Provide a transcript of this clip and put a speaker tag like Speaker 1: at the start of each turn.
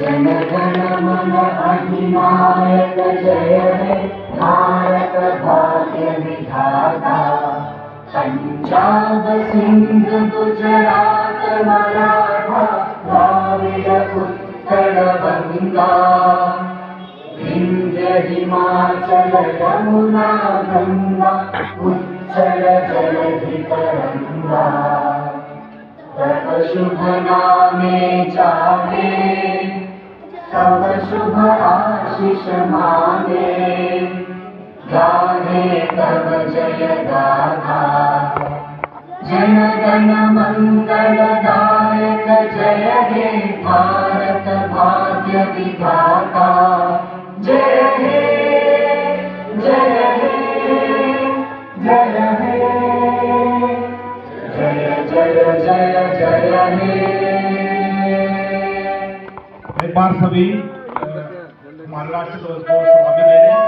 Speaker 1: जन गण मन अधिनायक जय हे भारत भाग्य विधाता। पंजाब सिंध गुजरात मराठा द्राविड उत्कल बंगा, विंध्य हिमाचल यमुना गंगा उच्चल जलधि तरंगा। तब शुभ नामे जागे तब शुभ आशीष मांगे, गाहे तब जय गाथा। जन गण मंगल दायक जय हे भारत भाग्य विधाता। जय हे जय हे जय हे जय जय जय जय हे।
Speaker 2: एक बार सभी हमारे राष्ट्रध्वज को सलामी दे दें।